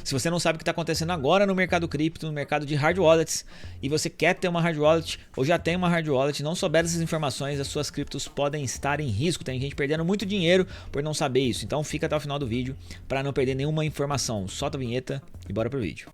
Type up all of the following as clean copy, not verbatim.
Se você não sabe o que está acontecendo agora no mercado cripto, no mercado de hard wallets, e você quer ter uma hard wallet ou já tem uma hard wallet, não souber dessas informações, as suas criptos podem estar em risco. Tem gente perdendo muito dinheiro por não saber isso. Então fica até o final do vídeo para não perder nenhuma informação. Solta a vinheta e bora pro vídeo.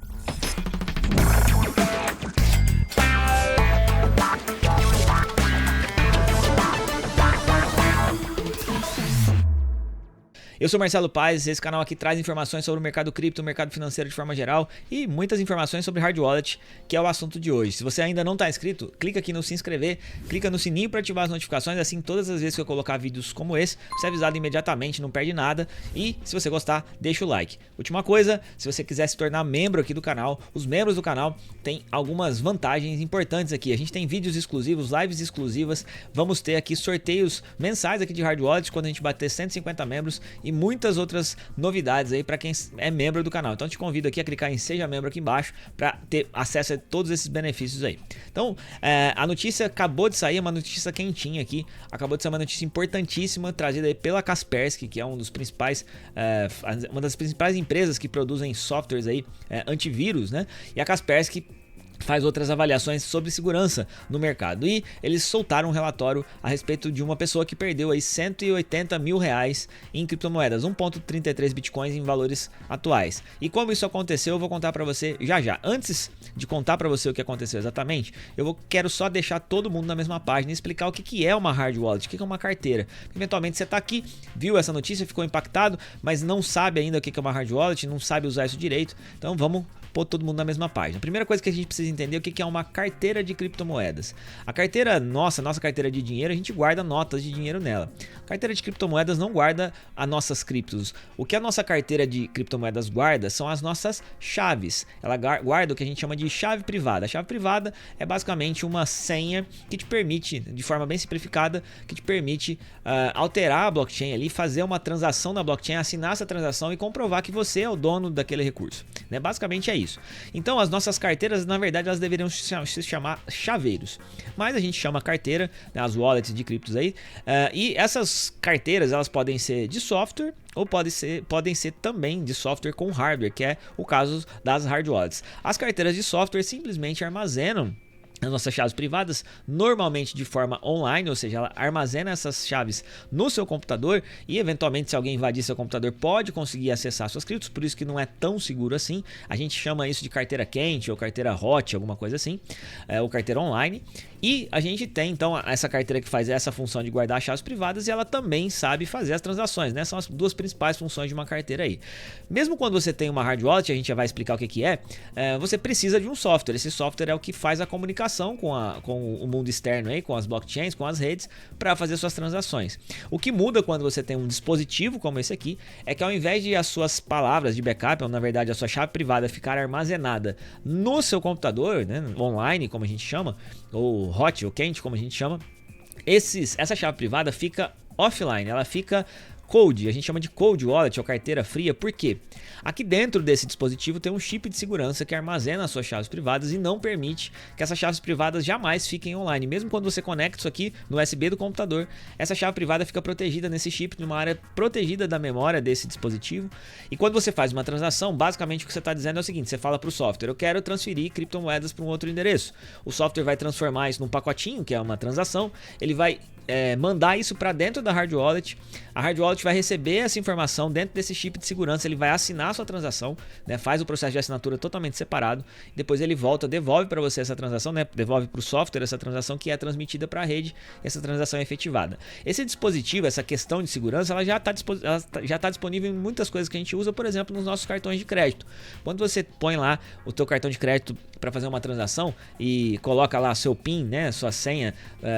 Eu sou Marcelo Paz, esse canal aqui traz informações sobre o mercado cripto, o mercado financeiro de forma geral e muitas informações sobre hard wallet, que é o assunto de hoje. Se você ainda não está inscrito, clica aqui no se inscrever, clica no sininho para ativar as notificações, assim todas as vezes que eu colocar vídeos como esse, você é avisado imediatamente, não perde nada. E se você gostar, deixa o like. Última coisa, se você quiser se tornar membro aqui do canal, os membros do canal têm algumas vantagens importantes aqui. A gente tem vídeos exclusivos, lives exclusivas, vamos ter aqui sorteios mensais aqui de hard wallet quando a gente bater 150 membros e muitas outras novidades aí para quem é membro do canal. Então eu te convido aqui a clicar em seja membro aqui embaixo para ter acesso a todos esses benefícios aí. Então a notícia acabou de sair, uma notícia quentinha aqui, acabou de sair uma notícia importantíssima trazida aí pela Kaspersky, que é uma das principais empresas que produzem softwares aí antivírus, né? E a Kaspersky faz outras avaliações sobre segurança no mercado, e eles soltaram um relatório a respeito de uma pessoa que perdeu aí 180 mil reais em criptomoedas, 1,33 bitcoins em valores atuais. E como isso aconteceu, eu vou contar para você já. Antes de contar para você o que aconteceu exatamente, quero só deixar todo mundo na mesma página e explicar o que é uma hard wallet, o que é uma carteira. Eventualmente você está aqui, viu essa notícia, ficou impactado, mas não sabe ainda o que é uma hard wallet, não sabe usar isso direito. Então vamos pôr todo mundo na mesma página. A primeira coisa que a gente precisa entender é o que é uma carteira de criptomoedas. A carteira nossa carteira de dinheiro, a gente guarda notas de dinheiro nela. A carteira de criptomoedas não guarda as nossas criptos. O que a nossa carteira de criptomoedas guarda são as nossas chaves. Ela guarda o que a gente chama de chave privada. A chave privada é basicamente uma senha que te permite, de forma bem simplificada, que te permite alterar a blockchain ali, fazer uma transação na blockchain, assinar essa transação e comprovar que você é o dono daquele recurso, né? Basicamente é isso. Então as nossas carteiras, na verdade, elas deveriam se chamar chaveiros, mas a gente chama carteira, né, as wallets de criptos aí, e essas carteiras elas podem ser de software ou podem ser também de software com hardware, que é o caso das hard wallets. As carteiras de software simplesmente armazenam as nossas chaves privadas, normalmente de forma online, ou seja, ela armazena essas chaves no seu computador e eventualmente se alguém invadir seu computador pode conseguir acessar suas criptos, por isso que não é tão seguro assim. A gente chama isso de carteira quente ou carteira hot, alguma coisa assim, ou carteira online. E a gente tem então essa carteira que faz essa função de guardar as chaves privadas e ela também sabe fazer as transações, né? São as duas principais funções de uma carteira aí. Mesmo quando você tem uma hard wallet, a gente já vai explicar o que é, você precisa de um software. Esse software é o que faz a comunicação com o mundo externo aí, com as blockchains, com as redes, para fazer suas transações. O que muda quando você tem um dispositivo como esse aqui é que ao invés de as suas palavras de backup, ou na verdade a sua chave privada ficar armazenada no seu computador, né, online como a gente chama, ou hot ou quente como a gente chama, essa chave privada fica offline, ela fica cold, a gente chama de cold wallet ou carteira fria. Por quê? Aqui dentro desse dispositivo tem um chip de segurança que armazena as suas chaves privadas e não permite que essas chaves privadas jamais fiquem online. Mesmo quando você conecta isso aqui no USB do computador, essa chave privada fica protegida nesse chip, numa área protegida da memória desse dispositivo. E quando você faz uma transação, basicamente o que você está dizendo é o seguinte: você fala para o software, eu quero transferir criptomoedas para um outro endereço. O software vai transformar isso num pacotinho, que é uma transação, ele vai mandar isso para dentro da hard wallet. A hard wallet vai receber essa informação dentro desse chip de segurança, ele vai assinar a sua transação, né, faz o processo de assinatura totalmente separado, depois ele devolve para você essa transação, né, devolve para o software essa transação que é transmitida para a rede, essa transação é efetivada. Esse dispositivo, essa questão de segurança, ela já está disponível em muitas coisas que a gente usa, por exemplo, nos nossos cartões de crédito. Quando você põe lá o teu cartão de crédito para fazer uma transação e coloca lá seu PIN, né, sua senha,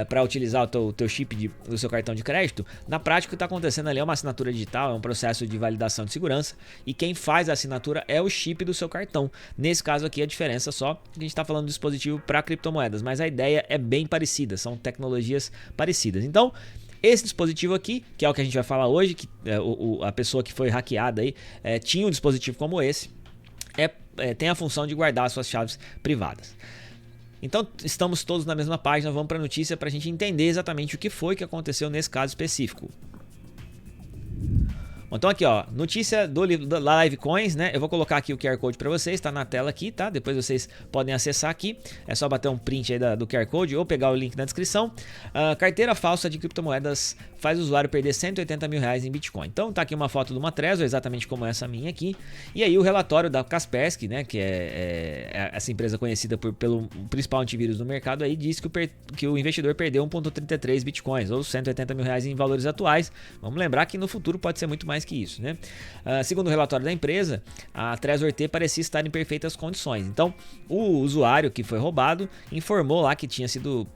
para utilizar o teu chip do seu cartão de crédito, na prática o que está acontecendo ali é uma assinatura digital, é um processo de validação de segurança, e quem faz a assinatura é o chip do seu cartão. Nesse caso aqui a diferença só que a gente está falando do dispositivo para criptomoedas, mas a ideia é bem parecida, são tecnologias parecidas. Então esse dispositivo aqui, que é o que a gente vai falar hoje, que a pessoa que foi hackeada aí tinha um dispositivo como esse, tem a função de guardar as suas chaves privadas. Então estamos todos na mesma página, vamos para a notícia para a gente entender exatamente o que foi que aconteceu nesse caso específico. Bom, então aqui, ó, notícia do livro da Live Coins, né? Eu vou colocar aqui o QR Code para vocês, tá na tela aqui, tá? Depois vocês podem acessar aqui. É só bater um print aí do QR Code ou pegar o link na descrição. Carteira falsa de criptomoedas faz o usuário perder 180 mil reais em Bitcoin. Então tá aqui uma foto de uma Trezor, exatamente como essa minha aqui. E aí o relatório da Kaspersky, né? Que é essa empresa conhecida pelo principal antivírus do mercado aí, diz que o investidor perdeu 1,33 Bitcoins, ou 180 mil reais em valores atuais. Vamos lembrar que no futuro pode ser muito mais que isso, né? Segundo o relatório da empresa, a Trezor T parecia estar em perfeitas condições. Então, o usuário que foi roubado informou lá que tinha sido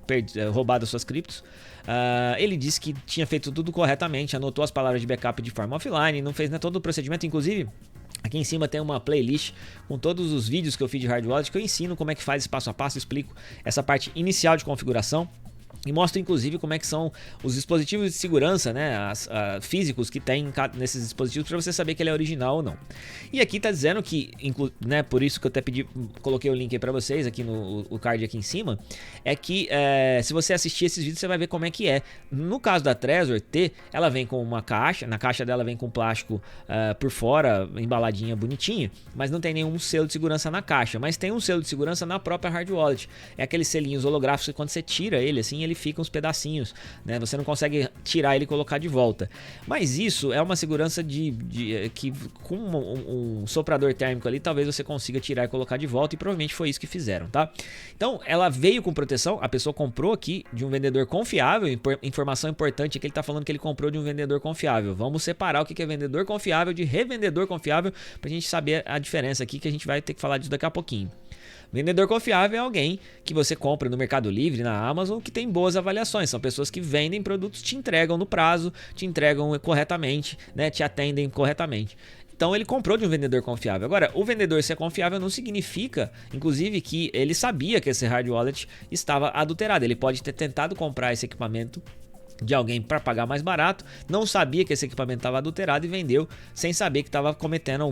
roubado as suas criptos. Ele disse que tinha feito tudo corretamente, anotou as palavras de backup de forma offline, não fez, né, todo o procedimento, inclusive. Aqui em cima tem uma playlist com todos os vídeos que eu fiz de hard wallet, que eu ensino como é que faz esse passo a passo, explico essa parte inicial de configuração. E mostra inclusive como é que são os dispositivos de segurança, né, físicos que tem nesses dispositivos, para você saber que ele é original ou não. E aqui tá dizendo que, né, por isso que eu até coloquei o link aí para vocês aqui no card aqui em cima, é que se você assistir esses vídeos você vai ver como é que é. No caso da Trezor T, ela vem com uma caixa, na caixa dela vem com plástico por fora, embaladinha bonitinha, mas não tem nenhum selo de segurança na caixa, mas tem um selo de segurança na própria hard wallet. É aqueles selinhos holográficos que quando você tira ele assim, ele fica uns pedacinhos, né? Você não consegue tirar ele e colocar de volta. Mas isso é uma segurança que com um soprador térmico ali, talvez você consiga tirar e colocar de volta, e provavelmente foi isso que fizeram, tá? Então, ela veio com proteção, a pessoa comprou aqui de um vendedor confiável. Informação importante é que ele tá falando que ele comprou de um vendedor confiável. Vamos separar o que é vendedor confiável de revendedor confiável, pra gente saber a diferença aqui, que a gente vai ter que falar disso daqui a pouquinho. Vendedor confiável é alguém que você compra no Mercado Livre, na Amazon, que tem boas avaliações. São pessoas que vendem produtos, te entregam no prazo, te entregam corretamente, né? Te atendem corretamente. Então ele comprou de um vendedor confiável. Agora, o vendedor ser confiável não significa, inclusive, que ele sabia que esse hard wallet estava adulterado. Ele pode ter tentado comprar esse equipamento de alguém para pagar mais barato, não sabia que esse equipamento estava adulterado e vendeu sem saber que estava cometendo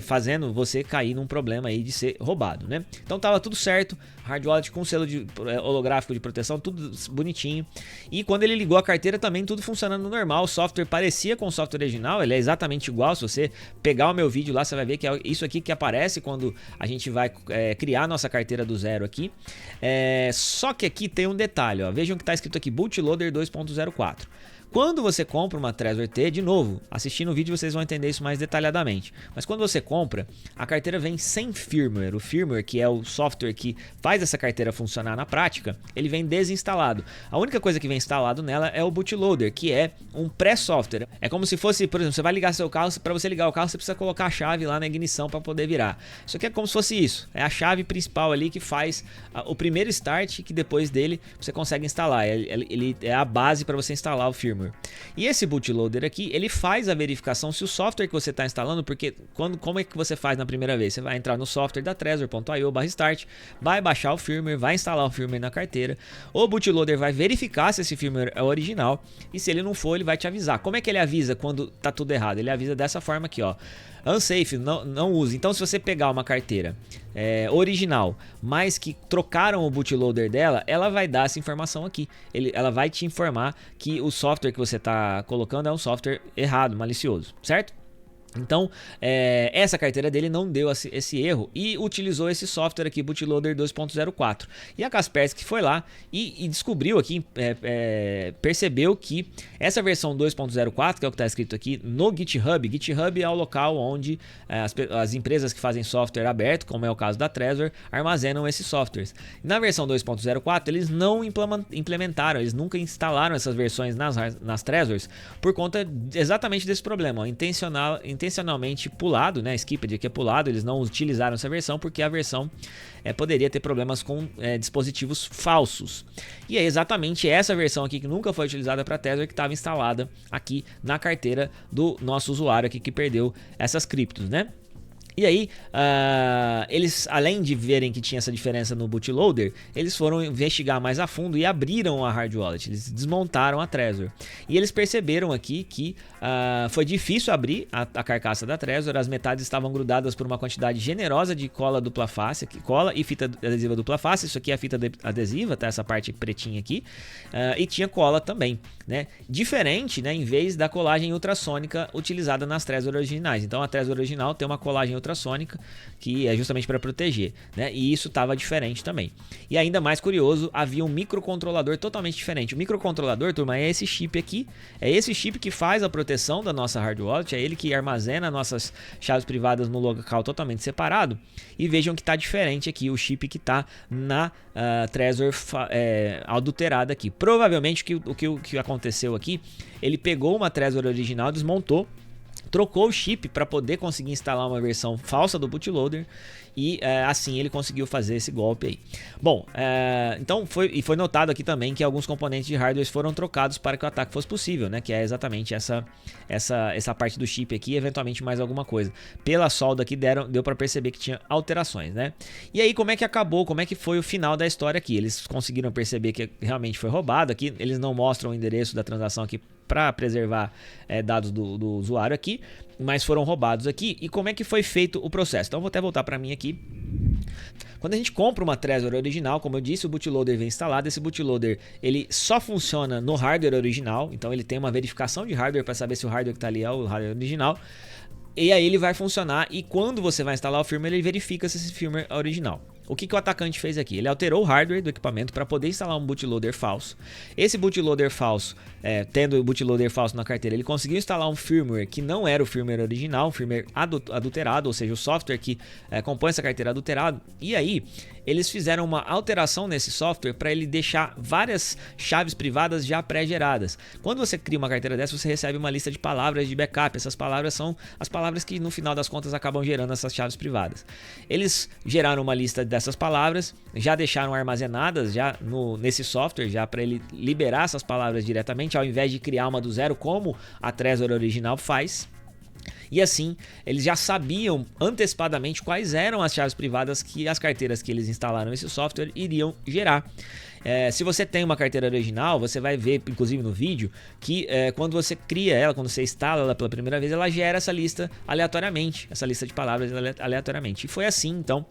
fazendo você cair num problema aí de ser roubado, né? Então estava tudo certo, hard wallet com selo holográfico de proteção, tudo bonitinho. E quando ele ligou a carteira também tudo funcionando normal, o software parecia com o software original, ele é exatamente igual. Se você pegar o meu vídeo lá, você vai ver que é isso aqui que aparece quando a gente vai criar a nossa carteira do zero aqui. Só que aqui tem um detalhe, ó. Vejam que está escrito aqui Bootloader 2.04. Quando você compra uma Trezor T, de novo, assistindo o vídeo vocês vão entender isso mais detalhadamente, mas quando você compra, a carteira vem sem firmware. O firmware, que é o software que faz essa carteira funcionar na prática, ele vem desinstalado. A única coisa que vem instalado nela é o bootloader, que é um pré-software. É como se fosse, por exemplo, você vai ligar seu carro, para você ligar o carro você precisa colocar a chave lá na ignição para poder virar. Isso aqui é como se fosse isso, é a chave principal ali que faz o primeiro start, que depois dele você consegue instalar. Ele é a base para você instalar o firmware. E esse bootloader aqui, ele faz a verificação se o software que você está instalando, porque como é que você faz na primeira vez? Você vai entrar no software da Trezor.io/start, vai baixar o firmware, vai instalar o firmware na carteira, o bootloader vai verificar se esse firmware é original, e se ele não for, ele vai te avisar. Como é que ele avisa quando tá tudo errado? Ele avisa dessa forma aqui, ó. Unsafe, não use. Então, se você pegar uma carteira original, mas que trocaram o bootloader dela, ela vai dar essa informação aqui. Ela vai te informar que o software que você está colocando é um software errado, malicioso, certo? Então, essa carteira dele não deu esse erro e utilizou esse software aqui, Bootloader 2.04. E a Kaspersky foi lá e descobriu aqui, percebeu que essa versão 2.04, que é o que está escrito aqui no GitHub. GitHub é o local onde as empresas que fazem software aberto, como é o caso da Trezor, armazenam esses softwares. Na versão 2.04, eles não implementaram, eles nunca instalaram essas versões nas Trezors por conta exatamente desse problema, intencionalmente pulado, né? Skipped aqui é pulado, eles não utilizaram essa versão porque a versão poderia ter problemas com dispositivos falsos. E é exatamente essa versão aqui que nunca foi utilizada para Trezor que estava instalada aqui na carteira do nosso usuário aqui que perdeu essas criptos, né? E aí, eles, além de verem que tinha essa diferença no bootloader, eles foram investigar mais a fundo e abriram a hard wallet. Eles desmontaram a Trezor. E eles perceberam aqui que foi difícil abrir a carcaça da Trezor. As metades estavam grudadas por uma quantidade generosa de cola dupla face, cola e fita adesiva dupla face. Isso aqui é a fita adesiva, tá? Essa parte pretinha aqui. E tinha cola também, né? Diferente, né? Em vez da colagem ultrassônica utilizada nas Trezor originais. Então a Trezor original tem uma colagem ultrassônica, que é justamente para proteger, né? E isso estava diferente também. E ainda mais curioso, havia um microcontrolador totalmente diferente. O microcontrolador, turma, é esse chip aqui. É esse chip que faz a proteção da nossa hard wallet. É ele que armazena nossas chaves privadas no local totalmente separado. E vejam que está diferente aqui o chip que está na Trezor adulterada aqui. Provavelmente o que aconteceu aqui, ele pegou uma Trezor original, desmontou, trocou o chip para poder conseguir instalar uma versão falsa do bootloader e assim ele conseguiu fazer esse golpe aí. Bom, então foi notado aqui também que alguns componentes de hardware foram trocados para que o ataque fosse possível, né? Que é exatamente essa parte do chip aqui e eventualmente mais alguma coisa. Pela solda aqui deu para perceber que tinha alterações, né? E aí como é que acabou, como é que foi o final da história aqui? Eles conseguiram perceber que realmente foi roubado aqui, eles não mostram o endereço da transação aqui para preservar dados do usuário aqui, mas foram roubados aqui. E como é que foi feito o processo? Então vou até voltar para mim aqui. Quando a gente compra uma Trezor original, como eu disse, o bootloader vem instalado. Esse bootloader ele só funciona no hardware original, então ele tem uma verificação de hardware para saber se o hardware que está ali é o hardware original. E aí ele vai funcionar e quando você vai instalar o firmware, ele verifica se esse firmware é original. O que o atacante fez aqui? Ele alterou o hardware do equipamento para poder instalar um bootloader falso. Esse bootloader falso, tendo o bootloader falso na carteira, ele conseguiu instalar um firmware que não era o firmware original, um firmware adulterado, ou seja, o software que compõe essa carteira adulterado. E aí, eles fizeram uma alteração nesse software para ele deixar várias chaves privadas já pré-geradas. Quando você cria uma carteira dessa, você recebe uma lista de palavras de backup. Essas palavras são as palavras que no final das contas acabam gerando essas chaves privadas. Eles geraram uma lista dessas palavras, já deixaram armazenadas já nesse software, já para ele liberar essas palavras diretamente, ao invés de criar uma do zero, como a Trezor original faz. E assim, eles já sabiam antecipadamente quais eram as chaves privadas que as carteiras que eles instalaram nesse software iriam gerar. Se você tem uma carteira original, você vai ver, inclusive no vídeo, que quando você cria ela, quando você instala ela pela primeira vez, ela gera essa lista aleatoriamente, essa lista de palavras aleatoriamente. E foi assim, então,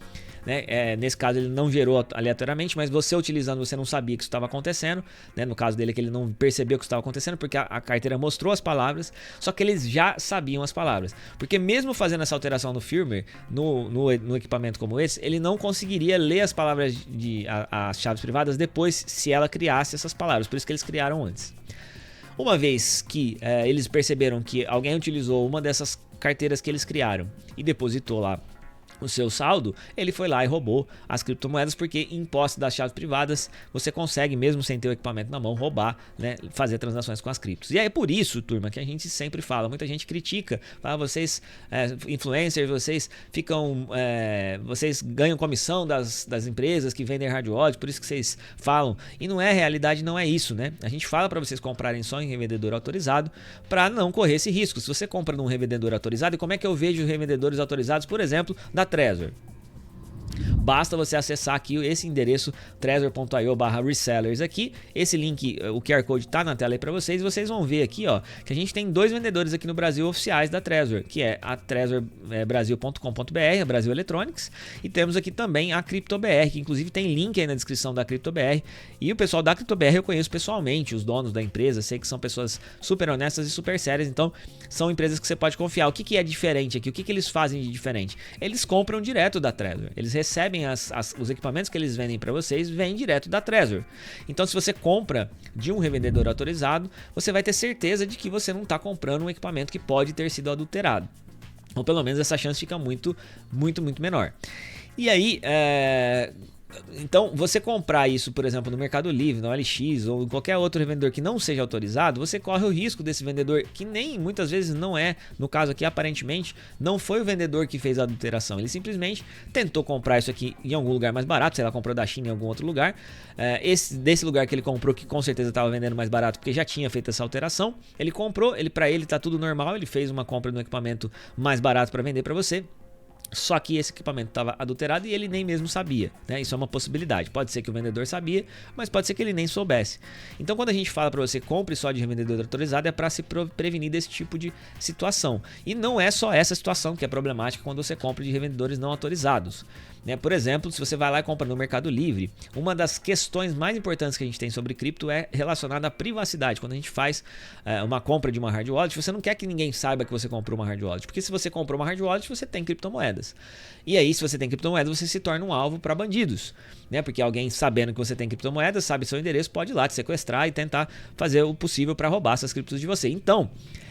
né? Nesse caso ele não gerou aleatoriamente, mas você utilizando, você não sabia que isso estava acontecendo, né? No caso dele, que ele não percebeu que isso estava acontecendo, porque a carteira mostrou as palavras, só que eles já sabiam as palavras. Porque mesmo fazendo essa alteração no firmware, no equipamento como esse, ele não conseguiria ler as palavras as chaves privadas depois, se ela criasse essas palavras, por isso que eles criaram antes. Uma vez que eles perceberam que alguém utilizou uma dessas carteiras que eles criaram e depositou lá o seu saldo, ele foi lá e roubou as criptomoedas, porque em posse das chaves privadas você consegue, mesmo sem ter o equipamento na mão, roubar, né, fazer transações com as criptos. E é por isso, turma, que a gente sempre fala, muita gente critica, fala, vocês influencers, vocês ficam, vocês ganham comissão das empresas que vendem hard wallet, por isso que vocês falam, e não é realidade, não é isso, né? A gente fala para vocês comprarem só em revendedor autorizado, para não correr esse risco. Se você compra num revendedor autorizado, e como é que eu vejo revendedores autorizados, por exemplo, da Trezor? Basta você acessar aqui esse endereço trezor.io/resellers aqui, esse link, o QR Code está na tela aí para vocês, e vocês vão ver aqui, ó, que a gente tem dois vendedores aqui no Brasil oficiais da Trezor, que é a trezorbrasil.com.br, a Brasil Electronics, e temos aqui também a CryptoBR, que inclusive tem link aí na descrição da CryptoBR, e o pessoal da CryptoBR eu conheço pessoalmente, os donos da empresa, sei que são pessoas super honestas e super sérias, então são empresas que você pode confiar. O que é diferente aqui? O que eles fazem de diferente? Eles compram direto da Trezor, eles recebem os equipamentos que eles vendem para vocês, vêm direto da Trezor. Então, se você compra de um revendedor autorizado, você vai ter certeza de que você não está comprando um equipamento que pode ter sido adulterado. Ou pelo menos essa chance fica muito menor. E aí, então, você comprar isso, por exemplo, no Mercado Livre, no OLX ou em qualquer outro revendedor que não seja autorizado, você corre o risco desse vendedor, que nem muitas vezes não é, no caso aqui aparentemente, não foi o vendedor que fez a adulteração, ele simplesmente tentou comprar isso aqui em algum lugar mais barato, sei lá, comprou da China em algum outro lugar, desse lugar que ele comprou, que com certeza estava vendendo mais barato porque já tinha feito essa alteração, ele comprou, para ele tá tudo normal, ele fez uma compra de um equipamento mais barato para vender para você. Só que esse equipamento estava adulterado e ele nem mesmo sabia, né? Isso é uma possibilidade. Pode ser que o vendedor sabia, mas pode ser que ele nem soubesse. Então, quando a gente fala para você compre só de revendedor autorizado, é para se prevenir desse tipo de situação. E não é só essa situação que é problemática quando você compra de revendedores não autorizados, né? Por exemplo, se você vai lá e compra no Mercado Livre, uma das questões mais importantes que a gente tem sobre cripto é relacionada à privacidade. Quando a gente faz uma compra de uma hard wallet, você não quer que ninguém saiba que você comprou uma hard wallet, porque se você comprou uma hard wallet, você tem criptomoedas. E aí, se você tem criptomoedas, você se torna um alvo para bandidos, né? Porque alguém sabendo que você tem criptomoedas, sabe seu endereço, pode ir lá te sequestrar e tentar fazer o possível para roubar essas criptos de você. Então,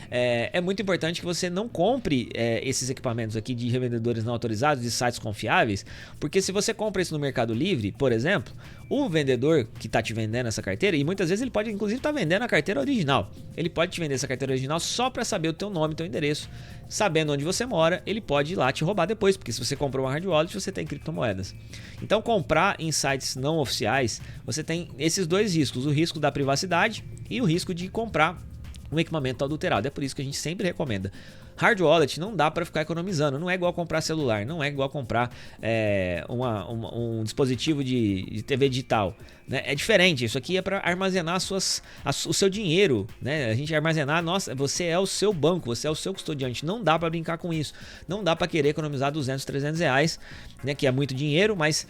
é muito importante que você não compre esses equipamentos aqui de revendedores não autorizados, de sites confiáveis, porque se você compra isso no Mercado Livre, por exemplo, o vendedor que está te vendendo essa carteira, e muitas vezes ele pode inclusive estar vendendo a carteira original, ele pode te vender essa carteira original só para saber o teu nome e teu endereço. Sabendo onde você mora, ele pode ir lá te roubar depois, porque se você comprou uma hard wallet, você tem criptomoedas. Então, comprar em sites não oficiais, você tem esses dois riscos, o risco da privacidade e o risco de comprar um equipamento adulterado. É por isso que a gente sempre recomenda. Hard wallet não dá para ficar economizando, não é igual comprar celular, não é igual comprar um dispositivo de TV digital, né? É diferente, isso aqui é para armazenar o seu dinheiro, né? A gente armazenar, você é o seu banco, você é o seu custodiante, não dá para brincar com isso, não dá para querer economizar 200, 300 reais, né? Que é muito dinheiro, mas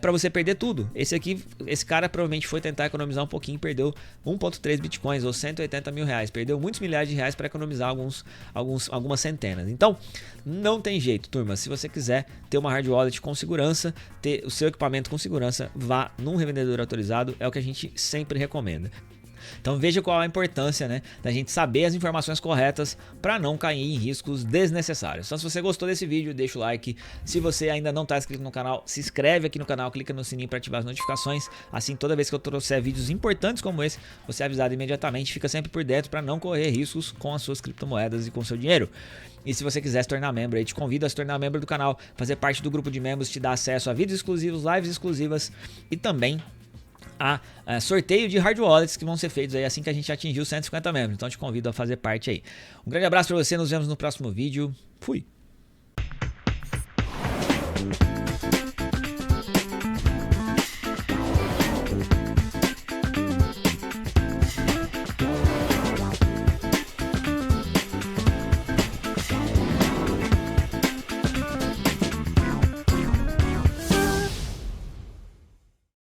para você perder tudo. Esse cara provavelmente foi tentar economizar um pouquinho e perdeu 1.3 bitcoins ou 180 mil reais, perdeu muitos milhares de reais para economizar algumas centenas. Então, não tem jeito, turma. Se você quiser ter uma hard wallet com segurança, ter o seu equipamento com segurança, vá num revendedor autorizado, é o que a gente sempre recomenda. Então veja qual a importância, né, da gente saber as informações corretas para não cair em riscos desnecessários. Então se você gostou desse vídeo, deixa o like. Se você ainda não está inscrito no canal, se inscreve aqui no canal, clica no sininho para ativar as notificações. Assim, toda vez que eu trouxer vídeos importantes como esse, você é avisado imediatamente, fica sempre por dentro para não correr riscos com as suas criptomoedas e com o seu dinheiro. E se você quiser se tornar membro, aí te convido a se tornar membro do canal, fazer parte do grupo de membros, te dá acesso a vídeos exclusivos, lives exclusivas e também a sorteio de hard wallets que vão ser feitos aí assim que a gente atingir os 150 membros. Então te convido a fazer parte aí. Um grande abraço para você, nos vemos no próximo vídeo. Fui!